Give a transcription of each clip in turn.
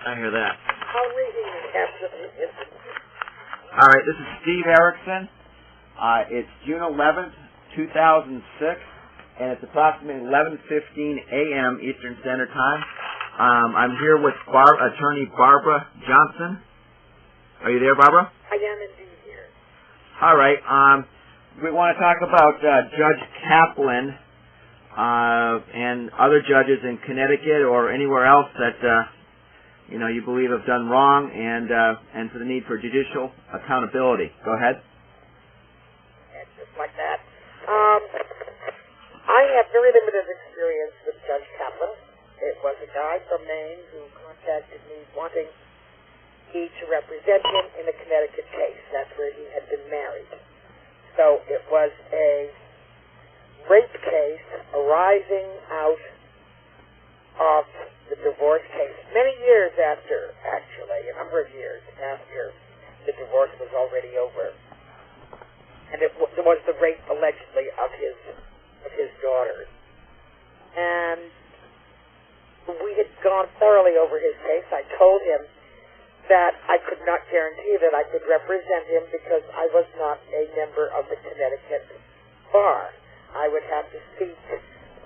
I hear that. I'll read it. All right, this is Steve Erickson. It's June 11th, 2006, and it's approximately 11:15 a.m. Eastern Standard Time. I'm here with attorney Barbara Johnson. Are you there, Barbara? I am indeed here. All right. We want to talk about Judge Kaplan and other judges in Connecticut or anywhere else that you believe have done wrong, and for the need for judicial accountability. Go ahead. And just like that. I have very limited experience with Judge Kaplan. It was a guy from Maine who contacted me wanting me to represent him in a Connecticut case. That's where he had been married. So it was a rape case arising out of the divorce case. Many years after, actually, a number of years after the divorce was already over. And it was the rape, allegedly, of his daughter. And we had gone thoroughly over his case. I told him that I could not guarantee that I could represent him because I was not a member of the Connecticut bar. I would have to seek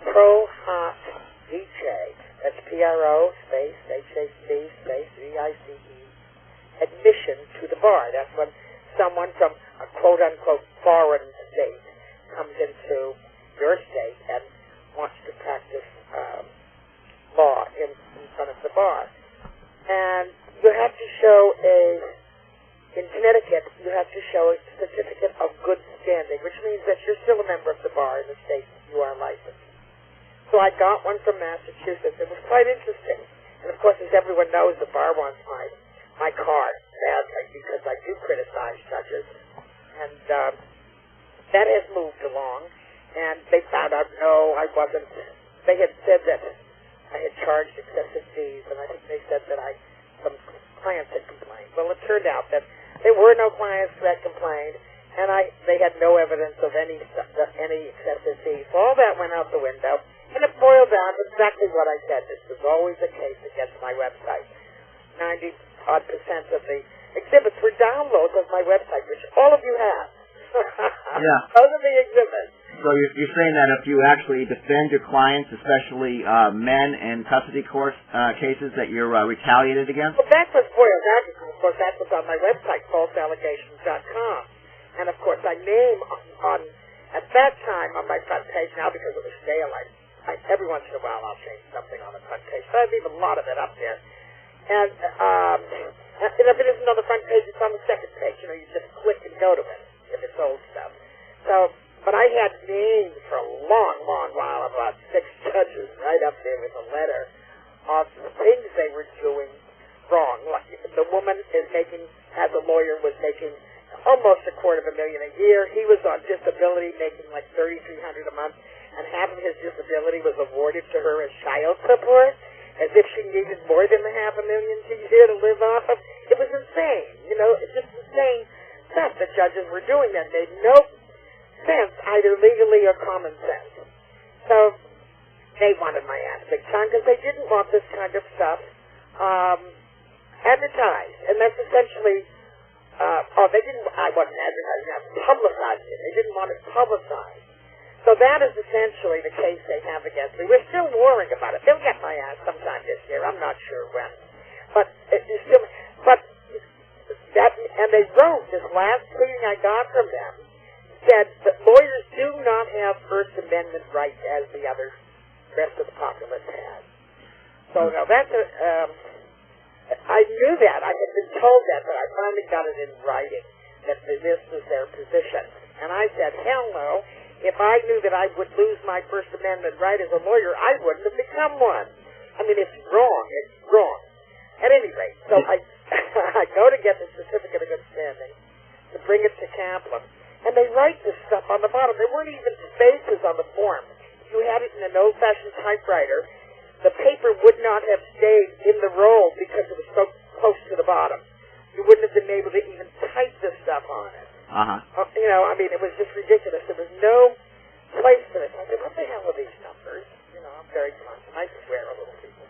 pro hac vice, that's P-R-O space H-A-C space V-I-C-E, admission to the bar. That's when someone from a quote-unquote foreign state comes into your state and wants to practice law in front of the bar. And you have to show in Connecticut, you have to show a certificate of good standing, which means that you're still a member of the bar in the state you are licensed. So I got one from Massachusetts. It was quite interesting. And of course, as everyone knows, the bar wants my card badly because I do criticize judges. And that has moved along. And they found out, no, I wasn't. They had said that I had charged excessive fees, and I think they said that some clients had complained. Well, it turned out that there were no clients that complained, and they had no evidence of any excessive fees. So all that went out the window, and it boiled down to exactly what I said. This was always the case against my website. 90-odd% of the exhibits were downloads of my website, which all of you have. Yeah. Those are the exhibits. So you're saying that if you actually defend your clients, especially men in custody court cases, that you're retaliated against? Well, that's what boiled down to. Of course, that's what's on my website, falseallegations.com. And, of course, I name at that time on my front page, now because it was stale, every once in a while I'll change something on the front page. So I leave a lot of it up there. And if it isn't on the front page, it's on the second page. You just click and go to it if it's old stuff. But I had named for a long, long while about 6 judges right up there with a letter of things they were doing wrong. Like the woman as a lawyer, was making almost $250,000 a year. He was on disability, making like $3,300 a month, and half of his disability was awarded to her as child support, as if she needed more than the $500,000 a year to live off of. It was insane. It's just insane stuff that judges were doing that made no sense, either legally or common sense. So they wanted my ass big time because they didn't want this kind of stuff advertised. And that's essentially, I wasn't advertising, I was publicizing it. They didn't want it publicized. So that is essentially the case they have against me. We're still warring about it. They'll get my ass sometime this year. I'm not sure when. And they wrote, this last tweet I got from them, said that lawyers do not have First Amendment rights as the rest of the populace has. So, no, that's I knew that. I had been told that, but I finally got it in writing, that this was their position. And I said, hell no. If I knew that I would lose my First Amendment right as a lawyer, I wouldn't have become one. I mean, it's wrong. It's wrong. At any rate, so I go to get the certificate of good standing to bring it to Kaplan. And they write this stuff on the bottom. There weren't even spaces on the form. If you had it in an old-fashioned typewriter, the paper would not have stayed in the roll because it was so close to the bottom. You wouldn't have been able to even type this stuff on it. It was just ridiculous. There was no place for this. I said, what the hell are these numbers? I'm very blunt. I swear a little people.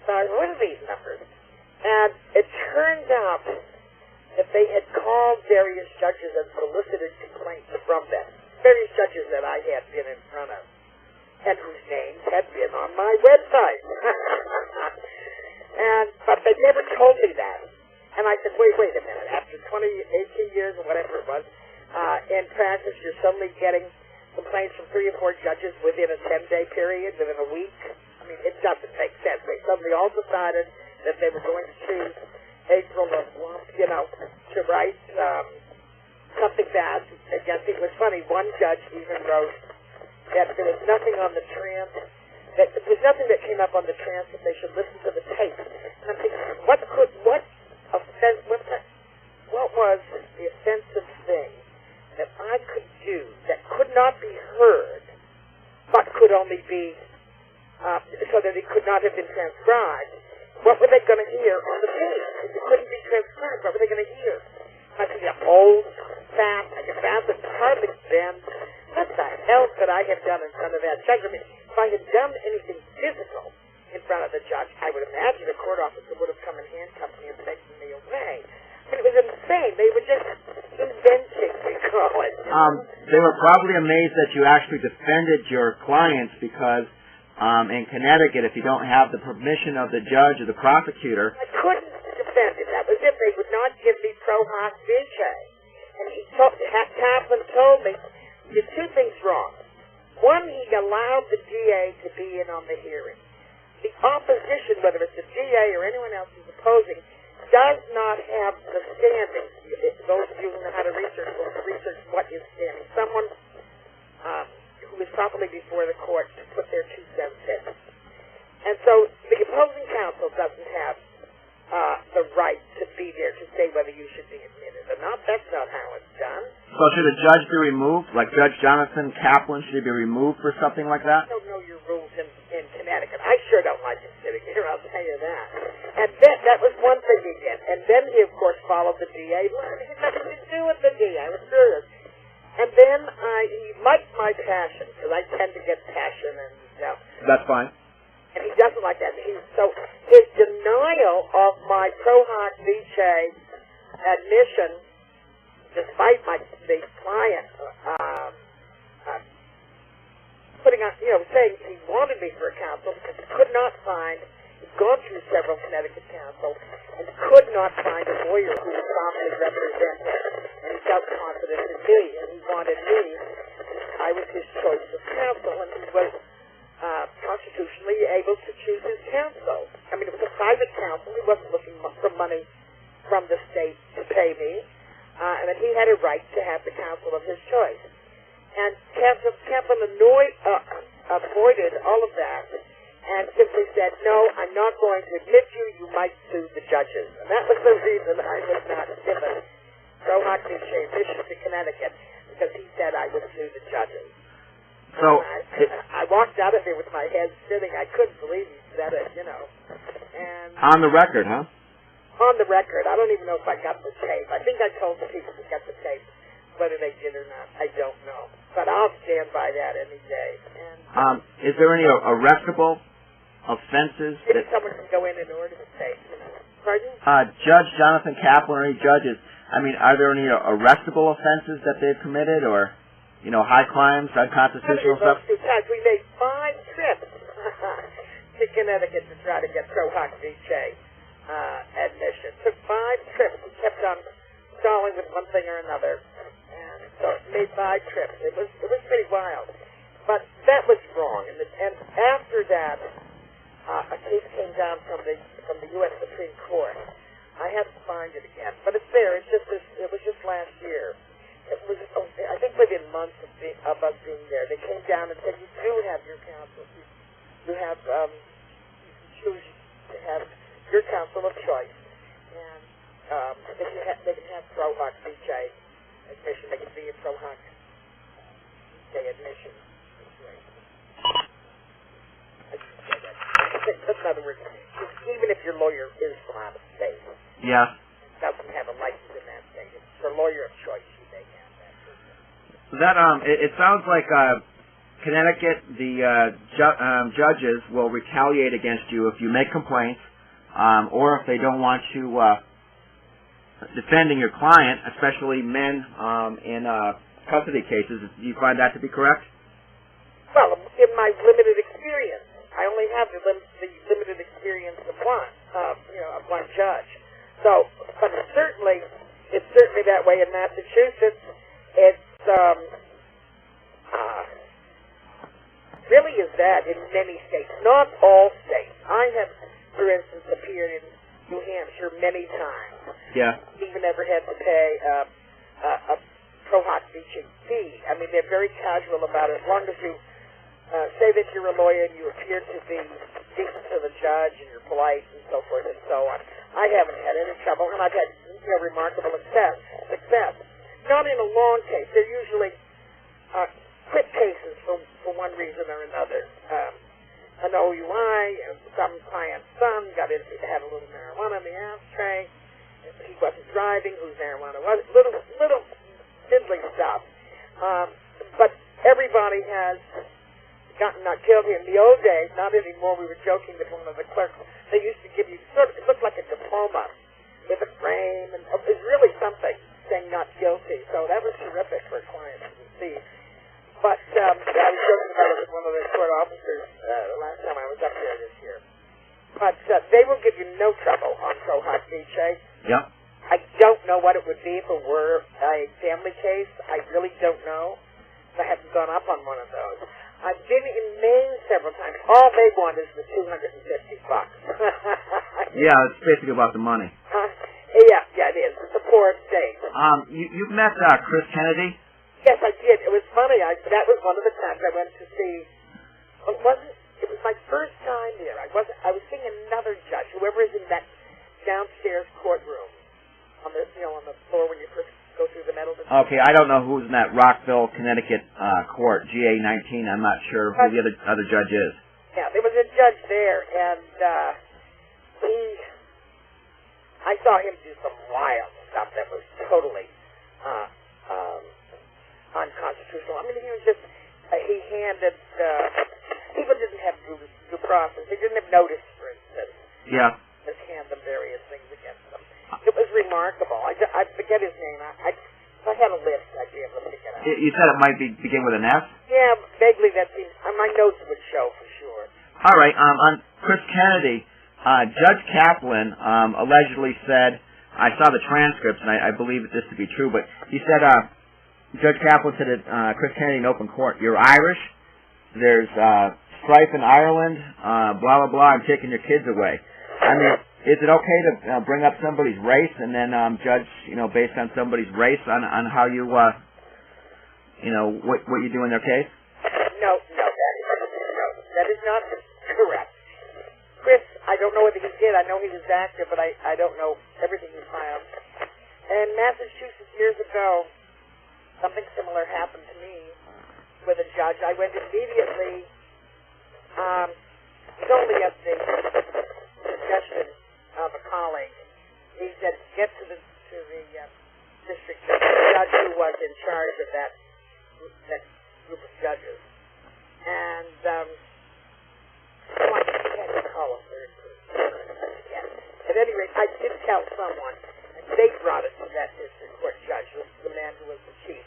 So I said, what are these numbers? And it turned out that they had called various judges and solicited complaints from them, various judges that I had been in front of, and whose names had been on my website. But they never told me that. And I said, wait a minute. After 18 years or whatever it was, in practice, you're suddenly getting complaints from 3 or 4 judges within a 10-day period, within a week. I mean, it doesn't make sense. They suddenly all decided that they were going to choose April of, to write something bad against me. It was funny. One judge even wrote that there was nothing on the that there was nothing that came up on the transcript. They should listen to the tape. And I'm thinking, what was the offensive thing that I could do that could not be heard, but could only be, so that it could not have been transcribed? What were they going to hear on the tape? If it couldn't be transcribed, what were they going to hear? I could be old, fat, that hardly bend. What the hell could I have done in front of that judge? I mean, if I had done anything physical in front of the judge, I would imagine the court officer would have come and handcuffed me and taken me away. I mean, it was insane. They were just inventing, we call it. They were probably amazed that you actually defended your clients because in Connecticut, if you don't have the permission of the judge or the prosecutor... I couldn't defend it. That was it. They would not give me pro hoc vitae. And Kaplan told me he did 2 things wrong. One, he allowed the DA to be in on the hearing. The opposition, whether it's the DA or anyone else who's opposing, does not have the standing. Those of you who know how to research will research what is standing. Someone who is properly before the court to put their 2 cents in. And so the opposing counsel doesn't have the right to be there to say whether you should be admitted or not. That's not how it's done. So should a judge be removed, like Judge Jonathan Kaplan? Should he be removed for something like that? I don't know your rules in Connecticut. I sure don't like him sitting here, I'll tell you that. And then, that was one thing he did. And then he, of course, followed the DA. He had nothing to do with the DA. I was serious. And then he liked my passion, because I tend to get passion and stuff. That's fine. And he doesn't like that. So his denial of my pro hoc vitae admission, despite the client putting on, saying he wanted me for a counsel because he could not find, he'd gone through several Connecticut counsels and could not find a lawyer who would properly represent him. And he felt confident in me, and he wanted me. I was his choice of counsel, and he was constitutionally able to choose his counsel. I mean, it was a private counsel. He wasn't looking for money from the state to pay me, and that he had a right to have the counsel of his choice. And Kaplan avoided all of that and simply said, no, I'm not going to admit you. You might sue the judges. And that was the reason I was not given pro hoc vitae admission to Connecticut, because he said I would sue the judges. So I walked out of there with my head spinning. I couldn't believe he said it, And on the record, huh? On the record. I don't even know if I got the tape. I think I told the people who got the tape. Whether they did or not, I don't know. But I'll stand by that any day. And is there any arrestable offenses? Maybe someone can go in and order the tape. Pardon? Judge Jonathan Kaplan or any judges, are there any arrestable offenses that they've committed, or high crimes, unconstitutional stuff? We made 5 trips to Connecticut to try to get pro hoc vitae admission. Took 5 trips. We kept on stalling with one thing or another, and so it made 5 trips. It was pretty wild, but that was wrong. And after that, a case came down from the U.S. Supreme Court. I have to find it again, but it's there. It was just last year. It was, I think, within months of us being there. They came down and said, you do have your counsel. You have, you can choose to have your counsel of choice. And they can have pro hoc vitae admission. They can be a pro hoc vitae admission. That's another word. Even if your lawyer is from out of state. Yeah. Doesn't have a license in that state. It's your lawyer of choice. So that it sounds like Connecticut, the judges will retaliate against you if you make complaints. or if they don't want you defending your client, especially men in custody cases. Do you find that to be correct? Well, in my limited experience, I only have the limited experience of one, of one judge. So, but it's certainly that way in Massachusetts. It's really is that in many states, not all states. I have, for instance, appeared in New Hampshire many times. Yeah. Even never had to pay a pro hoc fee. I mean, they're very casual about it. As long as you say that you're a lawyer and you appear to be decent to the judge and you're polite and so forth and so on. I haven't had any trouble, and I've had remarkable success. Not in a long case. They're usually quick cases for one reason or another. An OUI, some client's son had a little marijuana in the ashtray. He wasn't driving. Whose marijuana was? Little fiddly stuff. But everybody has gotten not guilty. In the old days, not anymore. We were joking with one of the clerks. They used to give you it looked like a diploma with a frame, and it was really something saying not guilty. So that was terrific for clients to see. But I was joking about it with one of the court officers the last time I was up there this year. But they will give you no trouble on pro hoc vice. Yep. I don't know what it would be if it were a family case. I really don't know. I haven't gone up on one of those. I've been in Maine several times. All they want is the $250. Yeah, it's basically about the money. Yeah, it is. It's a poor state. You've met Chris Kennedy? Yes, I did. It was funny. That was one of the times I went to see. It was my first time there. I was seeing another judge, whoever is in that downstairs courtroom on the floor when you first go through the metal detector. Okay, I don't know who's in that Rockville, Connecticut court, GA-19. I'm not sure who the other judge is. Yeah, there was a judge there, and I saw him do some wild stuff that was totally unconstitutional. I mean, he was just, he handed, people didn't have due process. They didn't have notice, for instance. Yeah. Just hand them various things against them. It was remarkable. I forget his name. If I had a list, I'd be able to pick it out. You said it might begin with an S? Yeah, vaguely that seems, my notes would show for sure. All right, on Chris Kennedy, Judge Kaplan allegedly said, I saw the transcripts, and I believe this to be true, but he said, Judge Kaplan said at Chris Kennedy in open court, you're Irish, there's strife in Ireland, blah, blah, blah, I'm taking your kids away. I mean, is it okay to bring up somebody's race and then judge, based on somebody's race on how you, what you do in their case? No, that is not correct. Chris, I don't know whether he did. I know he was active, but I don't know everything he filed. In Massachusetts years ago, something similar happened to me with a judge. I went immediately, solely at the suggestion of a colleague. He said, get to the district judge who was in charge of that group of judges. And I can't call him third person. At any rate, I did tell someone, and they brought it to that district court judge, the man who was the chief.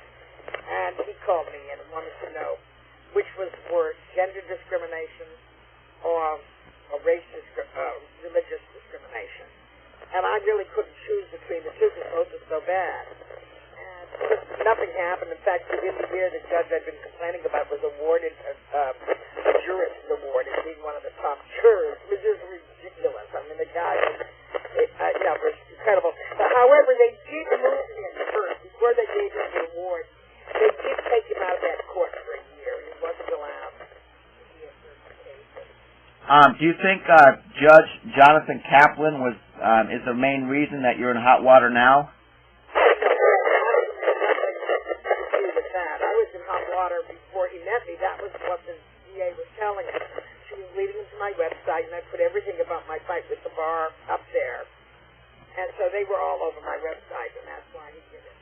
And he called me and wanted to know which was worse, gender discrimination or religious discrimination. And I really couldn't choose between the two because both are so bad. And nothing happened. In fact, within the year, the judge I'd been complaining about was awarded a jurist award as being one of the top jurors, which is ridiculous. I mean, the guy was incredible. However, they did move him first. Before they gave him the award, they did take him out of that court for a year. He wasn't allowed. Do you think Judge Jonathan Kaplan is the main reason that you're in hot water now? I was in hot water before he met me. That was what the DA was telling me. She was leading him to my website, and I put everything about my fight with the bar up there. And so they were all over my website, and that's why he did it.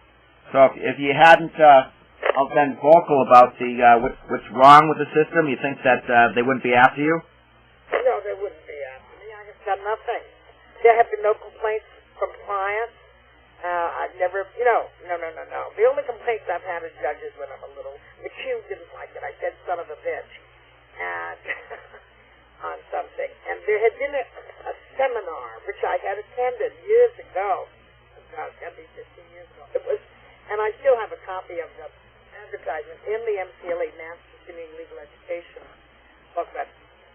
So if you hadn't been vocal about what's wrong with the system, you think that they wouldn't be after you? No, they wouldn't be after me. I have done nothing. There have been no complaints from clients. I've never, no. The only complaints I've had as judges when I'm a little, McHugh didn't like it. I said son of a bitch, and on something. And there had been a seminar, which I had attended years ago. About 15 years ago. It was, and I still have a copy of the advertisement in the MCLE, Master's Continuing Legal Education booklet.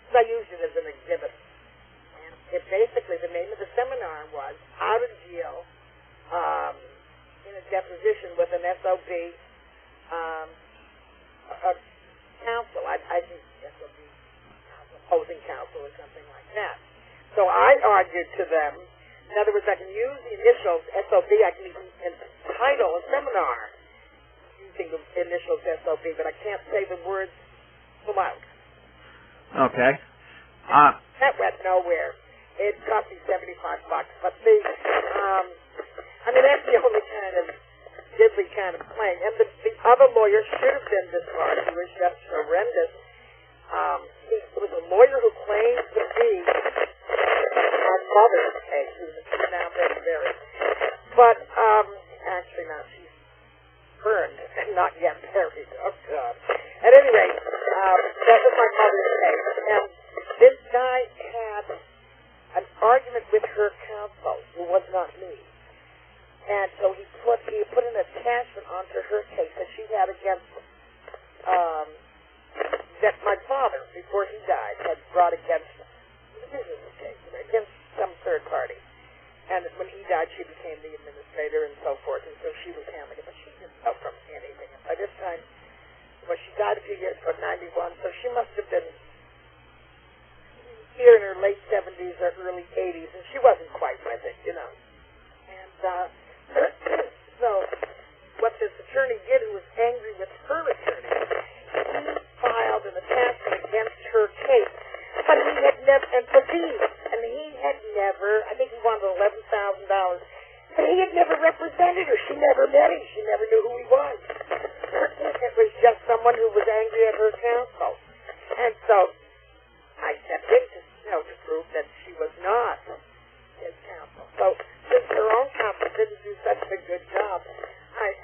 So I used it as an exhibit. And it basically, the name of the seminar was How to Deal in a Deposition with an SOB counsel. I think SOB opposing counsel or something like that. So I argued to them. In other words, I can use the initials SOB. I can even entitle a seminar using the initials SOB, but I can't say the words full out. Okay. That went nowhere. It cost me $75, but that's the only kind of diddly kind of claim. And the other lawyer should have been disbarred. He was just horrendous. He was a lawyer who claimed to be our mother's case, who's now been buried. But, actually, now she's burned and not yet buried. Oh, God. At any rate, that was my mother's case. And this guy had an argument with her counsel, who was not me. And so he put an attachment onto her case that she had against, that my father, before he died, had brought against some third party. And when he died, she became the administrator and so forth, and so she was handling it. But she didn't know from anything. And by this time, well, she died a few years ago, 91, so she must have been here in her late 70s or early 80s, and she wasn't quite with it, And so what this attorney did, who was angry with her attorney, he filed an attachment against her case. But he had never, and for fees, and he had never, I think he wanted $11,000, but he had never represented her. She never met him. She never knew who he was. It was just someone who was angry at her counsel. And so I stepped in to prove that she was not his counsel. So since her own counsel didn't do such a good job,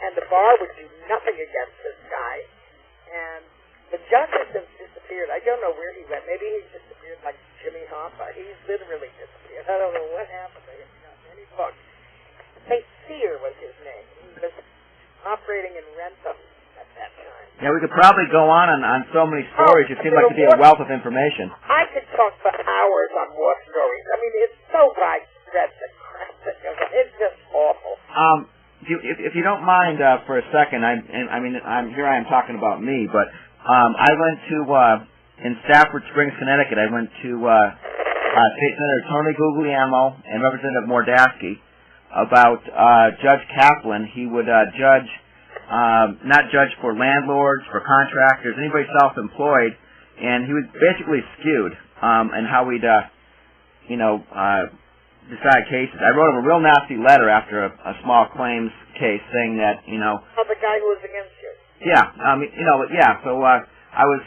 and the bar would do nothing against this guy, and the judge has since disappeared. I don't know where he went. Maybe he disappeared like Jimmy Hoffa. He's literally disappeared. I don't know what happened to him. Not many books. St. Cyr was his name. He was operating in Rentham at that time. Yeah, we could probably go on so many stories. It seemed like to be a wealth of information. I could talk for hours on war stories. I mean, it's so widespread, the crap that goes on. It's just awful. If you don't mind for a second, I am talking about me, but I went to in Stafford Springs, Connecticut. I went to State Senator Tony Guglielmo and Representative Mordasky about Judge Kaplan. He would judge, not judge for landlords, for contractors, anybody self-employed, and he was basically skewed in how we'd, decide cases. I wrote him a real nasty letter after a small claims case saying that, Oh, the guy who was against you. Yeah, so I was,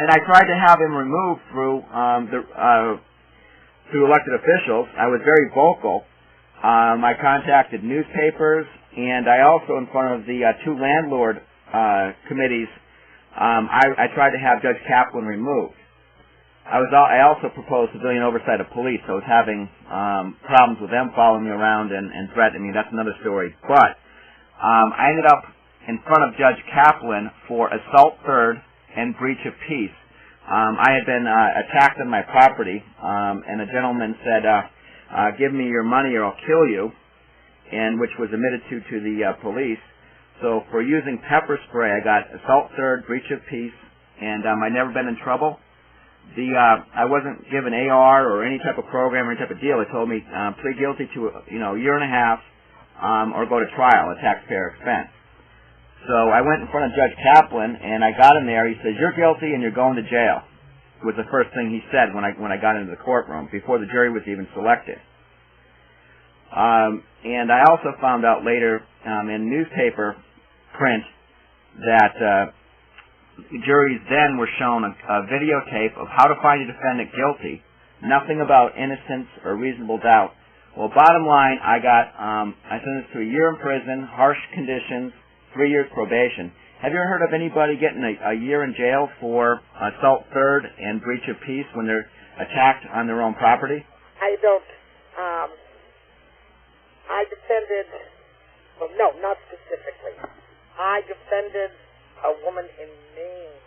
and I tried to have him removed through through elected officials. I was very vocal. I contacted newspapers, and I also, in front of the two landlord committees, I tried to have Judge Kaplan removed. I also proposed civilian oversight of police. So I was having problems with them following me around and threatening me. That's another story. But I ended up in front of Judge Kaplan for assault third and breach of peace. I had been attacked on my property, and a gentleman said, give me your money or I'll kill you, and which was admitted to the police. So for using pepper spray, I got assault third, breach of peace, and I'd never been in trouble. I wasn't given AR or any type of program or any type of deal. They told me plead guilty to a year and a half or go to trial at taxpayer expense. So I went in front of Judge Kaplan, and I got him there. He says, "You're guilty and you're going to jail," was the first thing he said when I got into the courtroom before the jury was even selected. And I also found out later in newspaper print that juries then were shown a videotape of how to find a defendant guilty, nothing about innocence or reasonable doubt. Well, bottom line, I sentenced to a year in prison, harsh conditions, 3 years probation. Have you ever heard of anybody getting a year in jail for assault third and breach of peace when they're attacked on their own property? I don't. I defended, well, no, not specifically. I defended a woman in Maine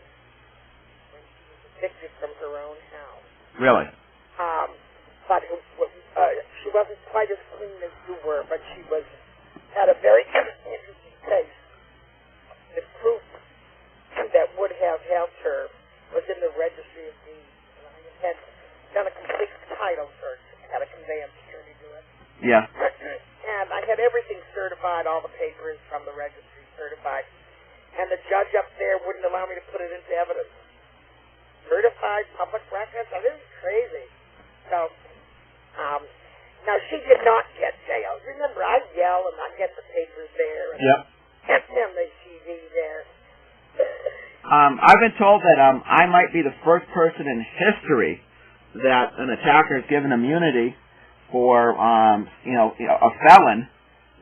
when she was evicted from her own house. Really? But she wasn't quite as clean as you were, but she had a very interesting case. The proof that would have helped her was in the registry of deeds. And I had done a complete title search, had a conveyance attorney do it. Yeah. And I had everything certified, all the papers from the registry certified. And the judge up there wouldn't allow me to put it into evidence. Certified public records? Now, this is crazy. So, now she did not get jail. Remember, I yell and I get the papers there. And yep. And the TV there. I've been told that I might be the first person in history that an attacker is given immunity for, a felon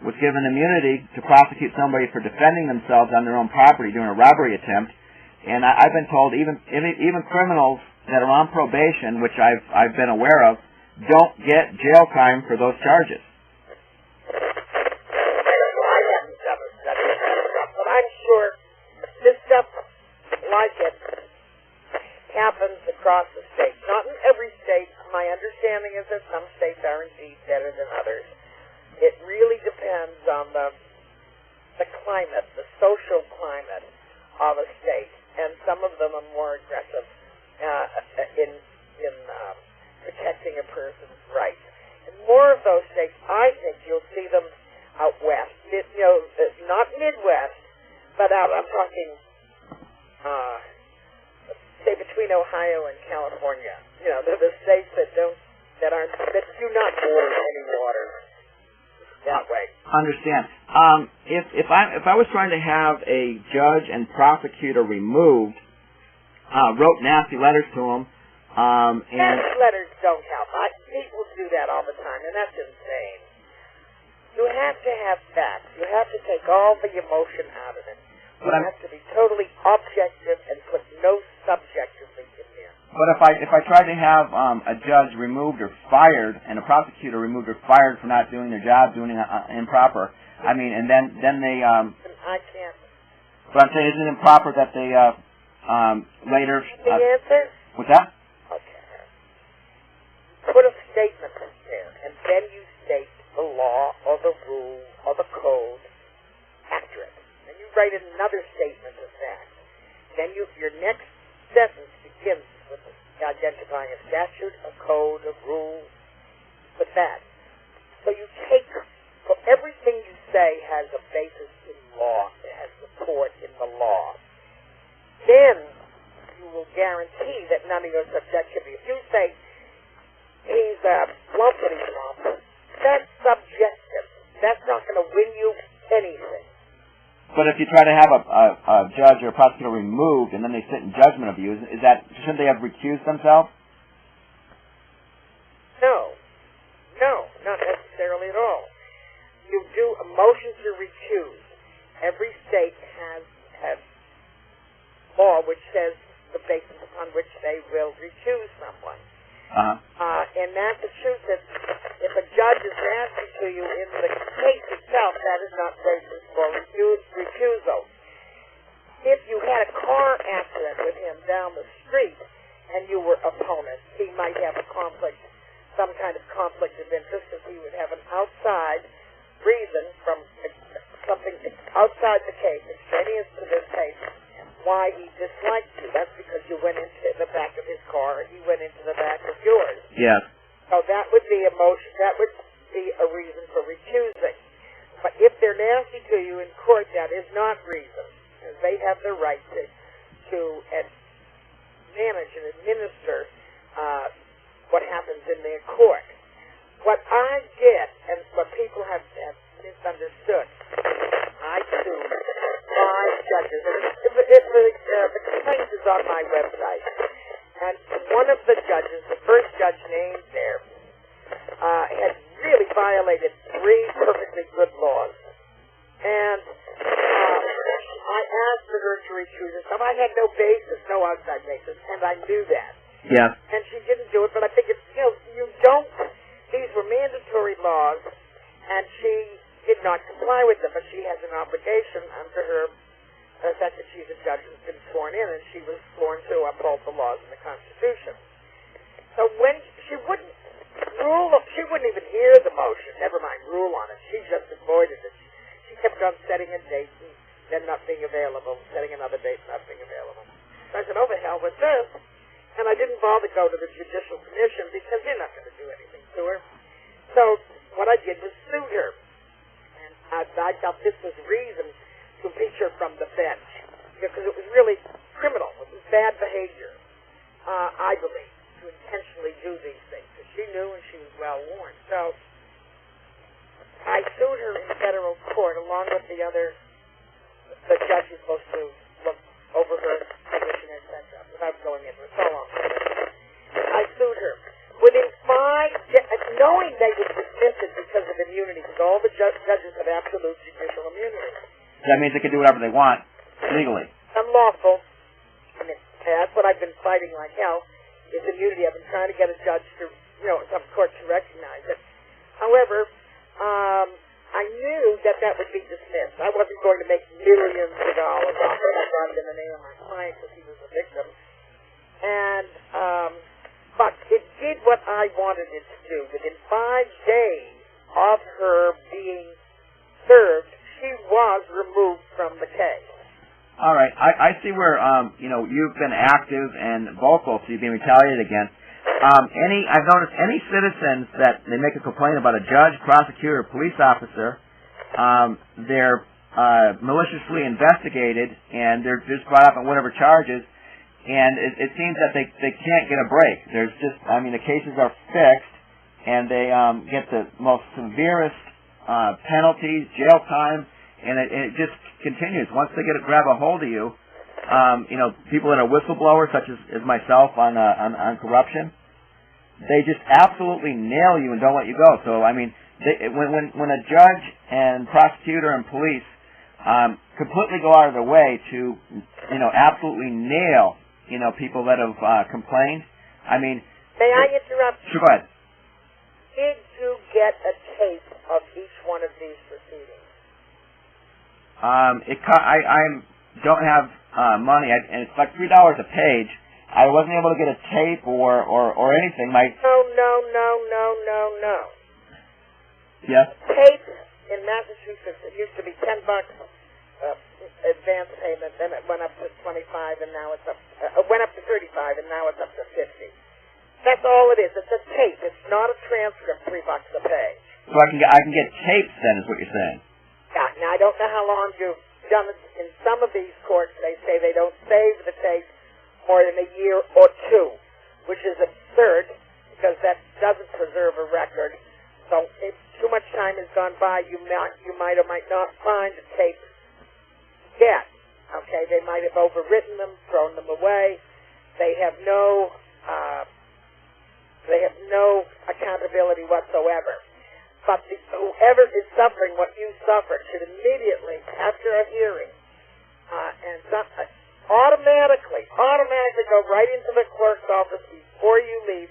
was given immunity to prosecute somebody for defending themselves on their own property during a robbery attempt. And I've been told even criminals that are on probation, which I've been aware of, don't get jail time for those charges. But I'm sure this stuff like it happens across the state. Not in every state. My understanding is that some states are indeed better than others. It really depends on the climate, the social climate of a state, and some of them are more aggressive in protecting a person's rights. In more of those states, I think you'll see them out west. Not Midwest, but out. I'm talking, say, between Ohio and California. They're the states that do not border any water that way. Understand. If I was trying to have a judge and prosecutor removed, wrote nasty letters to them, and nasty letters don't help. People do that all the time, and that's insane. You have to have facts. You have to take all the emotion out of it. You have to be totally objective and put no subjectively in there. But if I tried to have a judge removed or fired and a prosecutor removed or fired for not doing their job, doing it improper, I mean, and then they I can't. But I'm saying, isn't it improper that they later? The answer? What's that? Okay. Put a statement in there, and then you state the law or the rule or the code after it. And you write another statement of that. Then your next sentence begins with identifying a statute, a code, a rule, with that. So you take, for everything you say has a basis in law, it has support in the law. Then you will guarantee that none of your subjectivity. If you say, he's a blumpity-blump, that's subjective. That's not going to win you anything. But if you try to have a judge or a prosecutor removed and then they sit in judgment of you, shouldn't they have recused themselves? No, not necessarily at all. You do a motion to recuse. Every state has law which says the basis upon which they will recuse someone. In Massachusetts, if a judge is nasty to you in the case itself, that is not basis for recusal. If you had a car accident with him down the street and you were opponents, he might have a conflict, some kind of conflict of interest, because he would have an outside reason from something outside the case, extraneous to this case, why he disliked you. That's because you went into the back of his car and he went into the back of yours. Yes. So that would be a motion. That would be a reason for recusing. But if they're nasty to you in court, that is not reason. And they have the right to manage and administer what happens in their court. What I get, and what people have misunderstood, I sued 5 judges. The complaint is on my website. And one of the judges, the first judge named there, had really violated 3 perfectly good laws. And I asked for her to recuse herself. I had no basis, no outside basis, and I knew that. Yeah. And she didn't do it, but I think it's, you don't, these were mandatory laws, and she did not comply with them, but she has an obligation under her, the fact that she's a judge who's been sworn in, and she was sworn to uphold the laws and the Constitution. So when she wouldn't even hear the motion, never mind rule on it, she just avoided it. She kept on setting a date and then not being available, setting another date and not being available. So I said, oh, the hell with this. And I didn't bother to go to the Judicial Commission because they're not going to do anything to her. So what I did was sue her. And I felt this was reason to impeach her from the bench because it was really criminal. It was bad behavior, I believe, to intentionally do these things. Because she knew and she was well warned. So I sued her in federal court along with the judge who's supposed to look over her position, etc. Without going into it so long. I sued her. Within 5 knowing they would dismiss it because of immunity, because all the judges have absolute judicial immunity. That means they can do whatever they want legally. Unlawful. I mean, that's what I've been fighting like hell, is immunity. I've been trying to get a judge to, some court to recognize it. However, I knew that would be dismissed. I wasn't going to make millions of dollars off it. I brought it in the name of my client because he was a victim. And, but it did what I wanted it to do. Within 5 days of her being served, she was removed from the case. All right. I see where, you've been active and vocal, so you've been retaliated against. I've noticed any citizens that they make a complaint about a judge, prosecutor, or police officer, they're maliciously investigated and they're just brought up on whatever charges, and it seems that they can't get a break. There's just, the cases are fixed and they get the most severest penalties, jail time, and it just continues. Once they grab a hold of you, people that are whistleblowers, such as myself on corruption, they just absolutely nail you and don't let you go. So, when a judge and prosecutor and police completely go out of their way to, absolutely nail, people that have complained, May I interrupt? Sure, go ahead. Did you get a tape of each one of these proceedings? I don't have money, and it's like $3 a page. I wasn't able to get a tape or anything. No. Yes? Tape in Massachusetts, it used to be $10 advance payment, then it went up to $25, and now it's went up to $35, and now it's up to $50. That's all it is. It's a tape. It's not a transcript. $3 a page. So I can get tapes then, is what you're saying? Yeah. Now I don't know how long you've done it. In some of these courts, they say they don't save the tape more than a year or 2, which is absurd because that doesn't preserve a record. So if too much time has gone by, you might or might not find the tape yet. Okay, they might have overwritten them, thrown them away. They have no accountability whatsoever. But whoever is suffering what you suffered should immediately, after a hearing, automatically go right into the clerk's office before you leave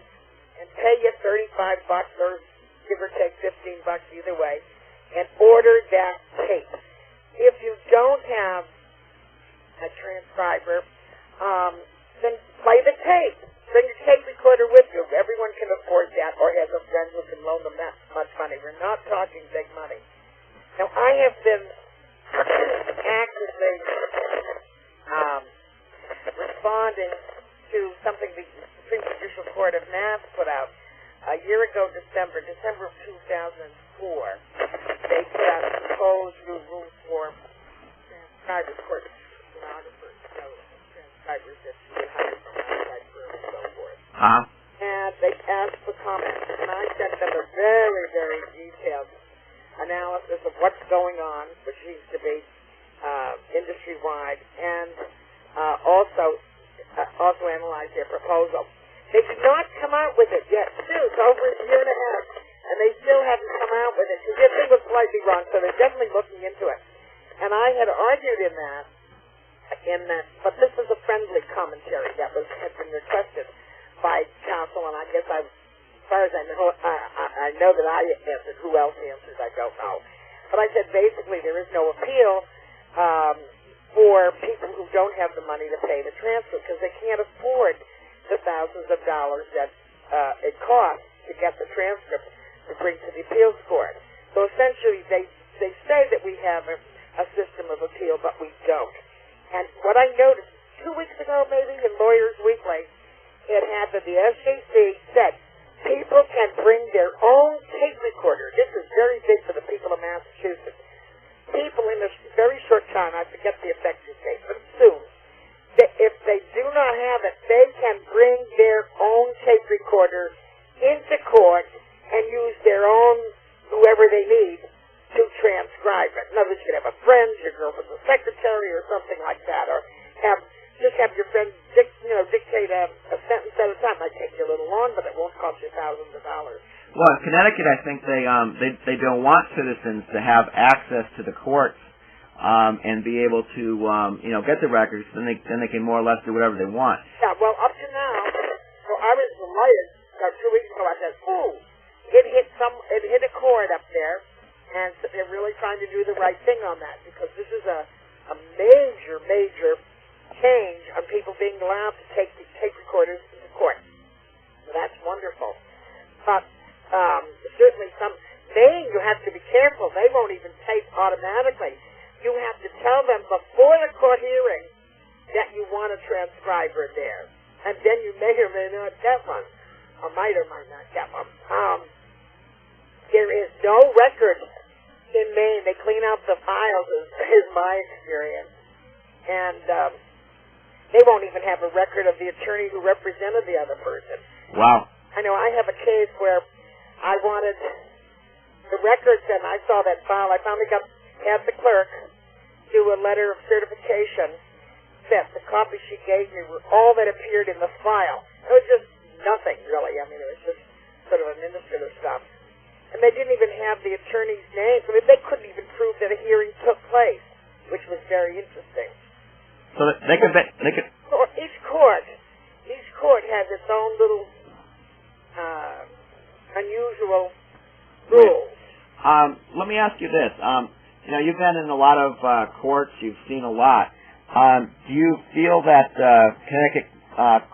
and pay you $35 or give or take $15 either way and order that tape. If you don't have a transcriber, then play the tape. Bring your tape recorder with you. Everyone can afford that or has a friend who can loan them that much money. We're not talking big money. Now, I have been actively responding to something the Supreme Judicial Court of Mass put out a year ago, December of 2004. They passed proposed new rules for transcribers, court stenographers, transcribers that you would hire from outside firms and so forth. And they asked for comments, and I sent them a very, very detailed analysis of what's going on, which needs to be industry-wide, and also analyze their proposal. They did not come out with it yet. Still, it's over a year and a half, and they still haven't come out with So they're definitely looking into it. And I had argued in that, but this is a friendly commentary that had been requested by counsel, and I guess as far as I know that I answered. Who else answers, I don't know. But I said basically there is no appeal for people who don't have the money to pay the transfer because they can't afford the thousands of dollars that it costs to get the transcript to bring to the appeals court. So essentially they say that we have a system of appeal, but we don't. And what I noticed 2 weeks ago maybe in Lawyers Weekly, it had that the SJC said people can bring their own tape recorder. This is very big for the people of Massachusetts. People in a very short time, I forget the effective date, but soon, that if they do not have it, they can bring their own tape recorder into court and use their own, whoever they need, to transcribe it. In other words, you can have a friend, your girlfriend's a secretary or something like that, or just have your friend dictate a sentence at a time. It might take you a little long, but it won't cost you thousands of dollars. Well, in Connecticut, I think they don't want citizens to have access to the courts and be able to get the records. Then they can more or less do whatever they want. Yeah. Well, up to now, I was delighted. 2 weeks ago, I said, "Ooh, it hit a chord up there." And so they're really trying to do the right thing on that because this is a major, major change on people being allowed to take the tape recorders to court. So that's wonderful. But certainly you have to be careful. They won't even tape automatically. You have to tell them before the court hearing that you want a transcriber there. And then you may or may not get one, or might not get one. There is no record in Maine. They clean out the files, is my experience. And they won't even have a record of the attorney who represented the other person. Wow. I know I have a case where I wanted the records, and I saw that file. I finally had the clerk do a letter of certification that the copy she gave me were all that appeared in the file. It was just nothing, really. I mean, it was just sort of administrative stuff. And they didn't even have the attorney's name. I mean, they couldn't even prove that a hearing took place, which was very interesting. So they could. Each court has its own little unusual rules. Let me ask you this. You've been in a lot of courts. You've seen a lot. Do you feel that Connecticut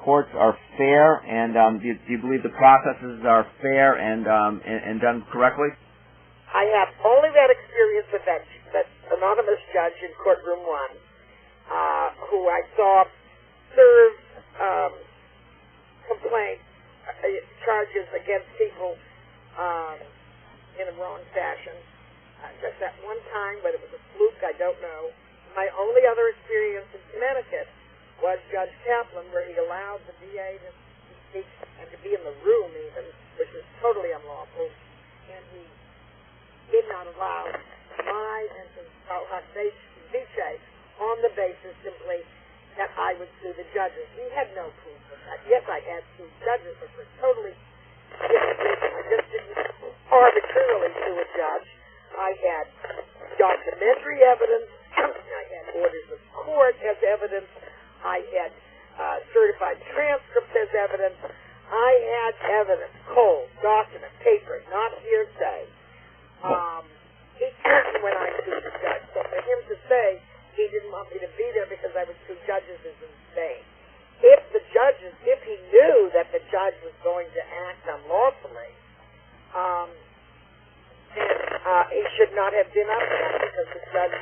courts are fair, and do you believe the processes are fair and done correctly? I have only that experience with that anonymous judge in courtroom 1, who I saw serve complaint charges against people in a wrong fashion. Just that one time, but it was a fluke, I don't know. My only other experience in Connecticut was Judge Kaplan, where he allowed the DA to speak and to be in the room even, which was totally unlawful, and he did not allow my entrance on the basis simply that I would sue the judges. He had no proof of that. Yes, I had sued judges, but it was totally different. I just didn't arbitrarily sue a judge. I had documentary evidence. I had orders of court as evidence. I had certified transcripts as evidence. I had evidence, cold, document, paper, not hearsay. He couldn't when I sued the judge. So for him to say he didn't want me to be there because I would sue judges is insane. If he knew that the judge was going to act unlawfully, he should not have been up there because the judge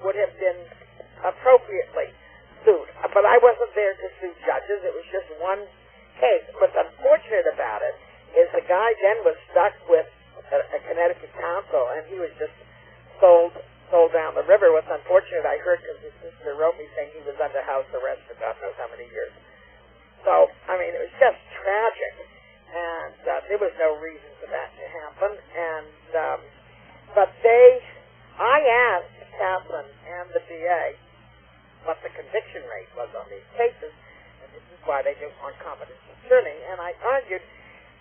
would have been appropriately sued. But I wasn't there to sue judges. It was just one case. What's unfortunate about it is the guy then was stuck with a Connecticut counsel, and he was just sold down the river. What's unfortunate, I heard because his sister wrote me saying he was under house arrest for God knows how many years. So, I mean, it was just tragic, and there was no reason for that to happen. And but I asked Kaplan and the DA what the conviction rate was on these cases, and this is why they didn't want competent attorney. And I argued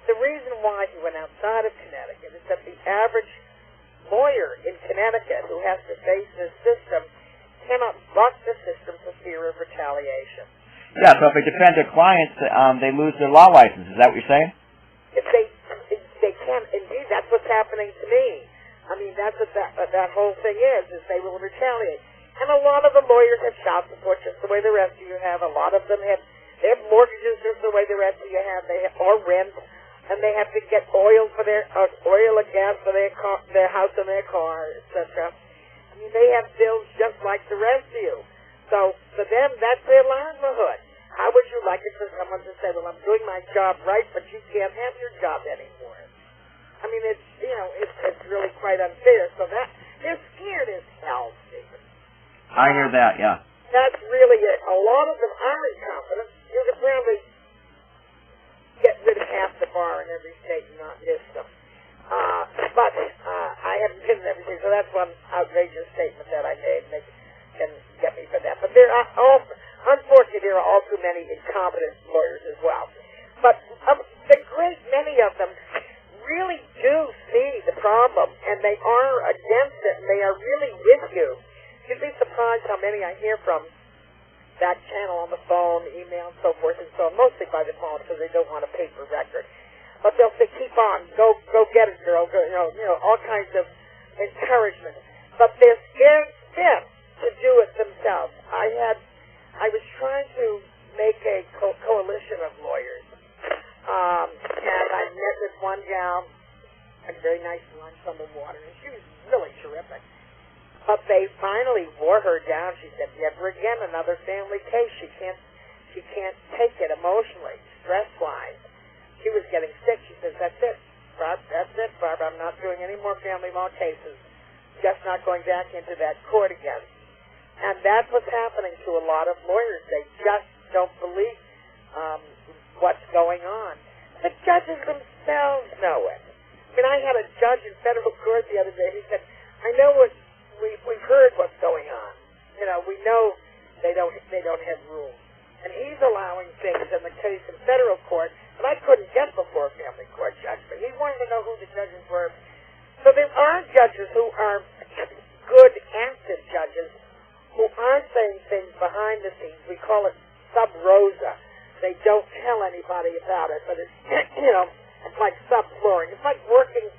the reason why he went outside of Connecticut is that the average lawyer in Connecticut who has to face this system cannot buck the system for fear of retaliation. Yeah, so if they defend their clients, they lose their law license. Is that what you're saying? If they can, indeed, that's what's happening to me. I mean, that's what that whole thing is they will retaliate. And a lot of the lawyers have child support just the way the rest of you have. A lot of them have mortgages just the way the rest of you have. They have or rent, and they have to get oil and gas for their house and their car, etc. I mean, they have bills just like the rest of you. So for them, that's their livelihood. How would you like it for someone to say, "Well, I'm doing my job right, but you can't have your job anymore"? I mean, it's really quite unfair. So that they're scared as hell, Stephen. I hear that. Yeah. That's really it. A lot of them are incompetent. You could probably get rid of half the bar in every state and not miss them. But I haven't been in every state, so that's one outrageous statement that I made. They can get me for that. But there are unfortunately, there are all too many incompetent lawyers as well. But the great many of them really do see the problem, and they are against it, and they are really with you. You'd be surprised how many I hear from that channel on the phone, email, and so forth and so on, mostly by the phone because they don't want a paper record. But they'll say, "Keep on, go get it, girl," all kinds of encouragement. But they're scared stiff to do it themselves. I was trying to make a coalition of lawyers, and I met with one gal, a very nice lunch on the water, and she was really terrific. But they finally wore her down. She said, "Never again another family case. She can't take it emotionally, stress-wise." She was getting sick. She says, "That's it, Barb. That's it, Barb. I'm not doing any more family law cases. Just not going back into that court again." And that's what's happening to a lot of lawyers. They just don't believe what's going on. The judges themselves know it. I mean, I had a judge in federal court the other day. He said, "I know what we've heard what's going on. We know they don't have rules, and he's allowing things in the case in federal court that I couldn't get before a family court judgment. He wanted to know who the judges were." So there are judges who are good, active judges who are saying things behind the scenes. We call it sub rosa. They don't tell anybody about it, but it's it's like subflooring. It's like working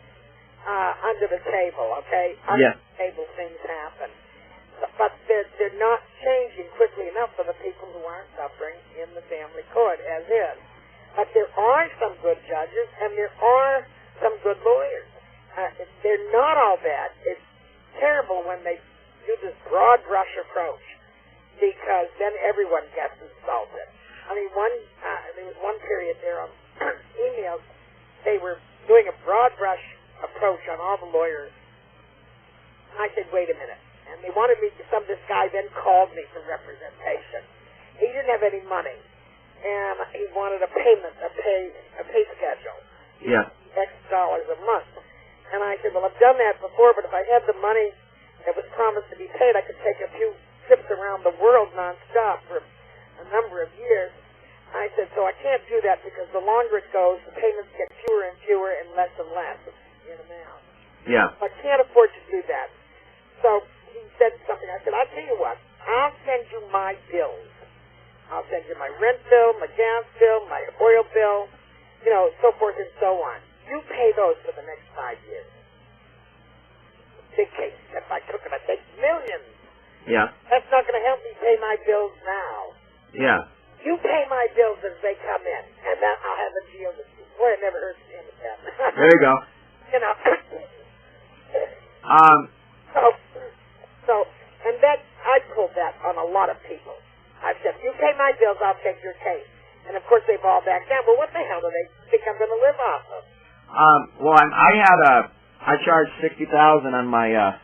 under the table, okay? Under the table things happen. But they're not changing quickly enough for the people who aren't suffering in the family court, as is. But there are some good judges, and there are some good lawyers. They're not all bad. It's terrible when they do this broad brush approach, because then everyone gets insulted. I mean, there was one period there on emails, they were doing a broad brush approach on all the lawyers. I said, "Wait a minute." And they wanted me to, this guy then called me for representation. He didn't have any money, and he wanted a pay schedule. Yeah. X dollars a month. And I said, "Well, I've done that before, but if I had the money that was promised to be paid, I could take a few trips around the world nonstop for a number of years." I said, "So I can't do that because the longer it goes, the payments get fewer and fewer and less in amount. Yeah. I can't afford to do that." So he said something. I said, "I'll tell you what. I'll send you my bills. I'll send you my rent bill, my gas bill, my oil bill, so forth and so on. You pay those for the next 5 years." Big case. If I took it, I'd take millions. Yeah. That's not going to help me pay my bills now. Yeah. You pay my bills as they come in, and then I'll have a deal with you. Boy, it never hurts to end with that. There you go. And that I pulled that on a lot of people. I've said, "You pay my bills, I'll take your case." And of course, they've all backed down. Well, what the hell do they think I'm going to live off of? Well, I charged $60,000 on my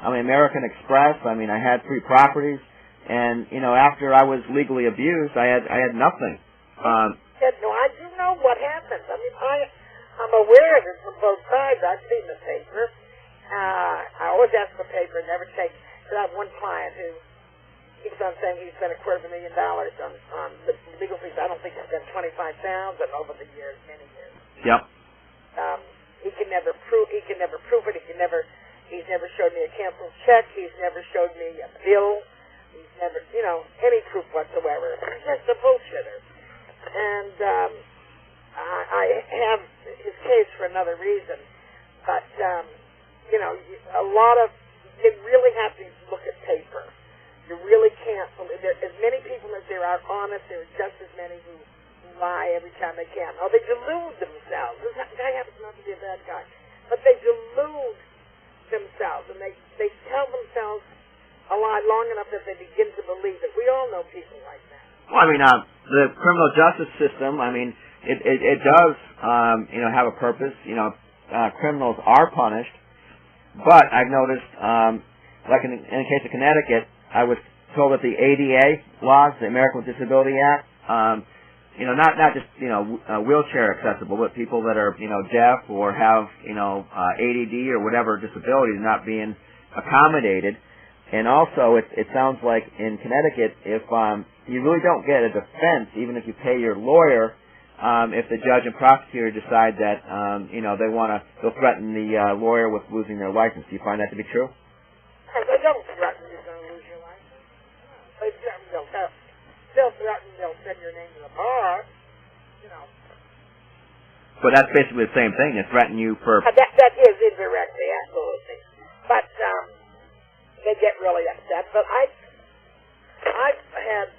American Express. I mean, I had 3 properties, and after I was legally abused, I had nothing. No, I do know what happens. I mean, I'm aware of it from both sides. I've seen the paper. I always ask for paper and never take. Because I have one client who keeps on saying he spent $250,000 on legal fees. I don't think he spent $25,000 over the years, many years. Yep. He can never prove it. He can never He's never showed me a canceled check. He's never showed me a bill. He's never, any proof whatsoever. He's just a bullshitter. And I have his case for another reason. But, a lot of, you really have to look at paper. You really can't believe there. As many people as there are honest, there are just as many who lie every time they can. Oh, they delude themselves. This guy happens not to be a bad guy. But they delude themselves, and they tell themselves a lie long enough that they begin to believe it. We all know people like that. Well, I mean, the criminal justice system, I mean, it does, have a purpose. Criminals are punished, but I've noticed, like in the case of Connecticut, I was told that the ADA laws, the American with Disability Act, not just, wheelchair accessible, but people that are, deaf or have, ADD or whatever disabilities not being accommodated. And also, it sounds like in Connecticut, if you really don't get a defense, even if you pay your lawyer, if the judge and prosecutor decide that, they'll threaten the lawyer with losing their license. Do you find that to be true? They don't threaten you're going to lose your license. They threaten they'll threaten they'll send your name to the bar, But that's basically the same thing. They threaten you for... That is indirectly, absolutely. But they get really upset. But I've had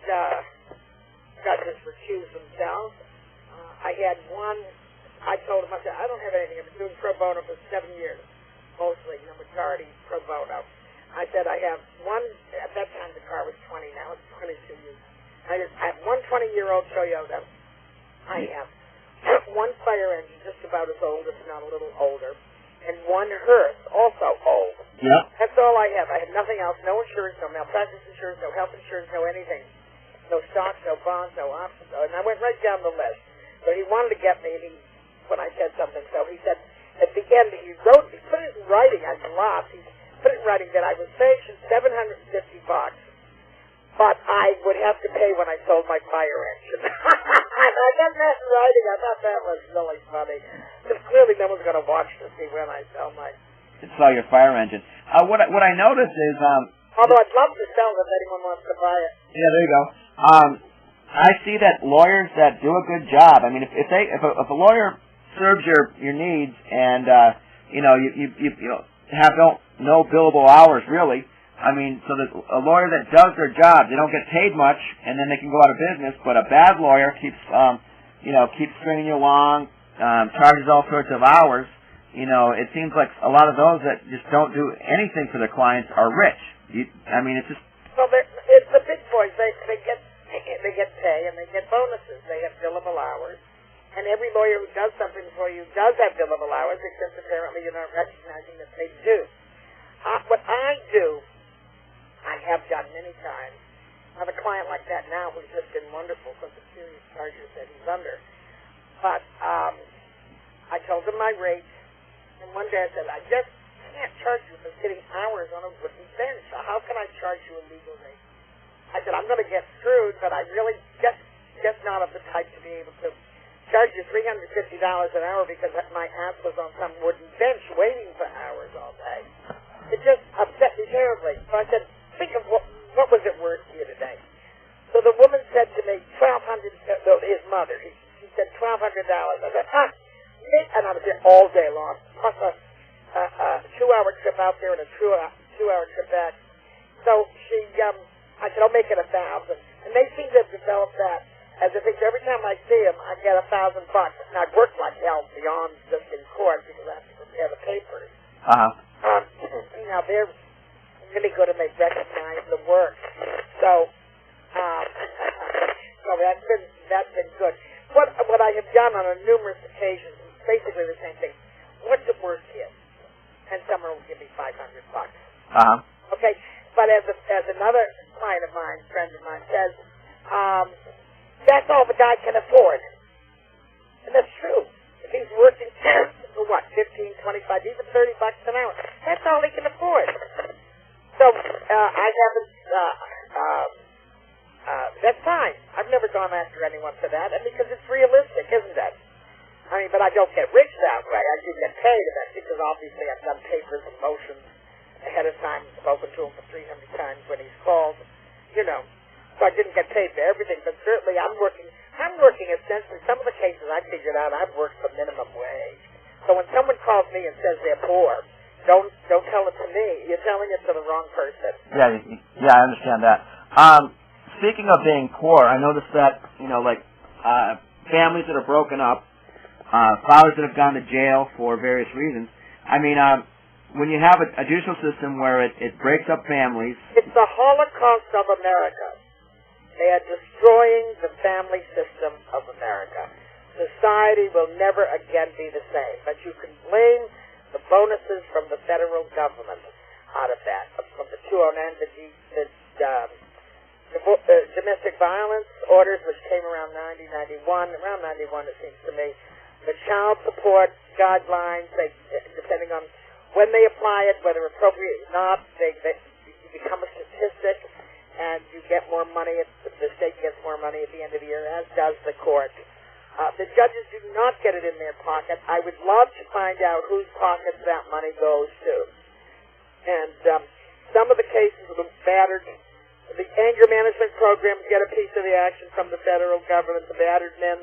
judges recuse themselves. I had one, I told him, I said, I don't have anything. I've been doing pro bono for 7 years, mostly, majority pro bono. I said, I have one, at that time the car was 20, now it's 22 years. I have one 20-year-old Toyota. I have one fire engine, just about as old, if not a little older, and one hearse, also old. Yeah. That's all I have. I have nothing else, no insurance, no malpractice insurance, no health insurance, no anything. No stocks, no bonds, no options. And I went right down the list. So he wanted to get me when I said something. So he said, at the end, he put it in writing. I laughed. He put it in writing that I was sanctioned $750, but I would have to pay when I sold my fire engine. I got that in writing. I thought that was really funny. Because clearly no one's going to watch to see when I sell my... Sell your fire engine. What I noticed is... although I'd love to sell it if anyone wants to buy it. Yeah, there you go. I see that lawyers that do a good job. I mean, if a lawyer serves your needs and you have no billable hours really. I mean, so that a lawyer that does their job, they don't get paid much, and then they can go out of business. But a bad lawyer keeps stringing you along, charges all sorts of hours. It seems like a lot of those that just don't do anything for their clients are rich. It's just... Well, it's the big boys. They get pay and they get bonuses. They have billable hours, and every lawyer who does something for you does have billable hours, except apparently you're not recognizing that they do. What I do, I have done many times. I have a client like that now who's just been wonderful because of serious charges that he's under. But I told him my rate, and one day I said, I just can't charge you for sitting hours on a wooden bench. So how can I charge you a legal rate? I said, I'm going to get screwed, but I really just not of the type to be able to charge you $350 an hour because my ass was on some wooden bench waiting for hours all day. It just upset me terribly. So I said, think of what was it worth to you today? So the woman said to me, his mother, she said $1,200. I said, and I was there all day long, plus a 2-hour trip out there and a 2-hour trip back. So I said, I'll make it 1,000. And they seem to have developed that as if every time I see them, I get $1,000. And I've worked like hell beyond just in court because I have to prepare the papers. Now they're really good and they recognize the work. So, so that's been good. What I have done on numerous occasions is basically the same thing. What's it worth to you? And someone will give me $500. Okay, but as another client of mine, friend of mine, says, that's all the guy can afford. And that's true. If he's working for what, 15, 25, even $30 an hour, that's all he can afford. So I haven't. That's fine. I've never gone after anyone for that, and because it's realistic, isn't it? I mean, but I don't get rich that way. I do get paid eventually because obviously I've done papers and motions ahead of time and spoken to him for 300 times when he's called, you know. So I didn't get paid for everything, but certainly I'm working essentially, some of the cases I figured out, I've worked for minimum wage. So when someone calls me and says they're poor, don't tell it to me. You're telling it to the wrong person. Yeah, I understand that. Speaking of being poor, I noticed that, you know, like, families that are broken up, fathers that have gone to jail for various reasons. I mean, when you have a judicial system where it breaks up families... It's the Holocaust of America. They are destroying the family system of America. Society will never again be the same. But you can blame the bonuses from the federal government out of that. From the 209, the domestic violence orders, which came around 1991. Around 91, it seems to me. The child support guidelines, depending on when they apply it, whether appropriate or not, they become a statistic, and you get more money, the state gets more money at the end of the year, as does the court. The judges do not get it in their pocket. I would love to find out whose pockets that money goes to. And some of the cases of the battered, the anger management programs get a piece of the action from the federal government. The battered men,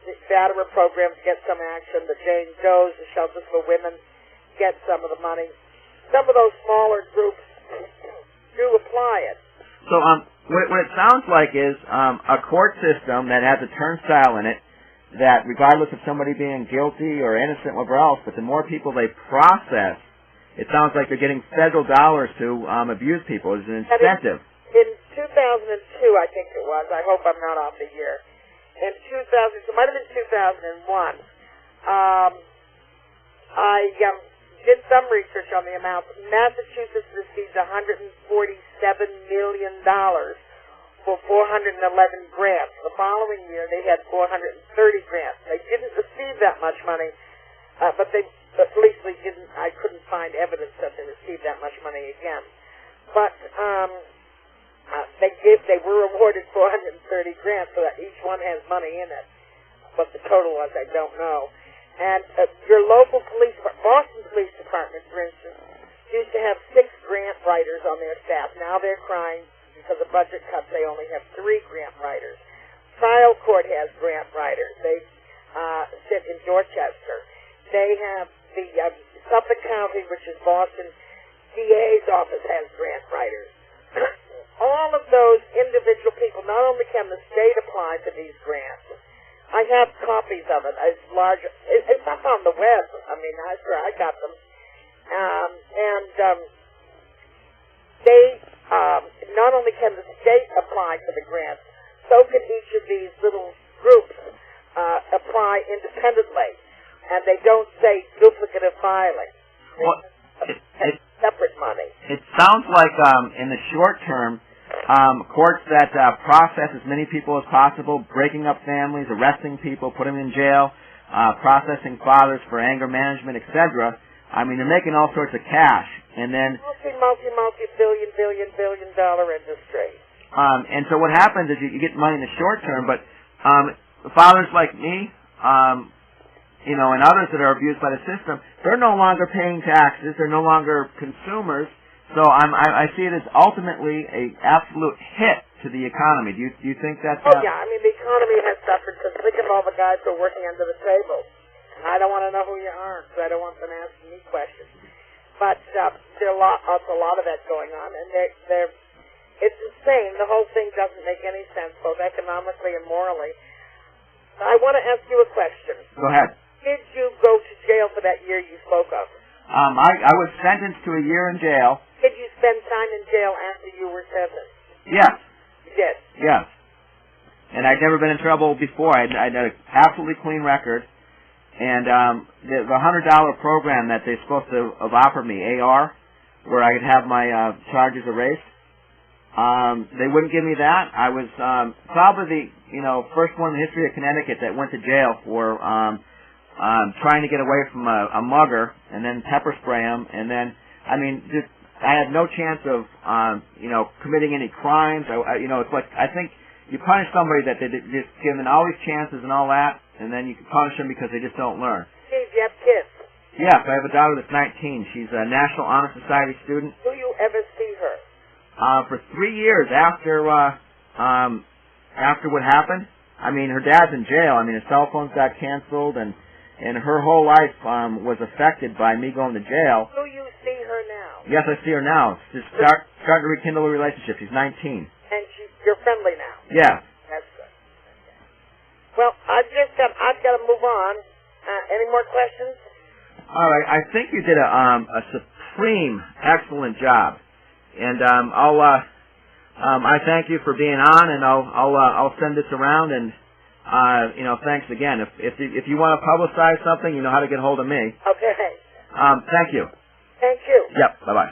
the batterer programs get some action. The Jane Does, the shelters for women, get some of the money. Some of those smaller groups do apply it. So what it sounds like is a court system that has a turnstile in it that, regardless of somebody being guilty or innocent, whatever else, but the more people they process, it sounds like they're getting federal dollars to abuse people as an incentive. In 2002, I think it was. I hope I'm not off the year. In 2000, it might have been 2001. I did some research on the amount. Massachusetts received $147 million for 411 grants. The following year, they had 430 grants. They didn't receive that much money, but at least they didn't. I couldn't find evidence that they received that much money again. But they were awarded 430 grants, so that each one has money in it. What the total was, I don't know. And your local police, Boston Police Department, for instance, used to have 6 grant writers on their staff. Now they're crying because of budget cuts. They only have 3 grant writers. Trial court has grant writers. They sit in Dorchester. They have the Suffolk County, which is Boston, DA's office has grant writers. All of those individual people, not only can the state apply for these grants, I have copies of it. It's up on the web. I mean, I got them. They not only can the state apply for the grants, so can each of these little groups apply independently, and they don't say duplicative filing. Well, separate money. It sounds like in the short term, courts that process as many people as possible, breaking up families, arresting people, putting them in jail, processing fathers for anger management, etc. I mean, they're making all sorts of cash, and then multi-billion dollar industry. And so what happens is you get money in the short term, but fathers like me, you know, and others that are abused by the system, they're no longer paying taxes. They're no longer consumers. So I see it as ultimately a absolute hit to the economy. Do you think that's... Oh, yeah. I mean, the economy has suffered because think of all the guys who are working under the table. I don't want to know who you are because I don't want them asking me questions. But there's a lot of that going on, and it's insane. The whole thing doesn't make any sense, both economically and morally. I want to ask you a question. Go ahead. Did you go to jail for that year you spoke of? I was sentenced to a year in jail. Did you spend time in jail after you were sentenced? Yes. You did? Yes. And I'd never been in trouble before. I had an absolutely clean record. And the $100 program that they're supposed to have offered me, AR, where I could have my charges erased, they wouldn't give me that. I was probably the first one in the history of Connecticut that went to jail for trying to get away from a mugger and then pepper spray him, and then I had no chance of committing any crimes. It's like I think you punish somebody that they just given all these chances and all that, and then you can punish them because they just don't learn. Steve, you have kids. Yes, I have a daughter that's 19. She's a National Honor Society student. Do you ever see her? For 3 years after what happened. I mean, her dad's in jail. I mean, her cell phones got canceled, and her whole life was affected by me going to jail. Do you see her now? Yes, I see her now. She's starting to rekindle a relationship. She's 19. And you're friendly now? Yeah. That's good. Well, I've got to move on. Any more questions? All right. I think you did a supreme, excellent job, and I thank you for being on, and I'll send this around, and thanks again. If you want to publicize something, you know how to get hold of me. Okay. Thank you. Thank you. Yep. Bye bye.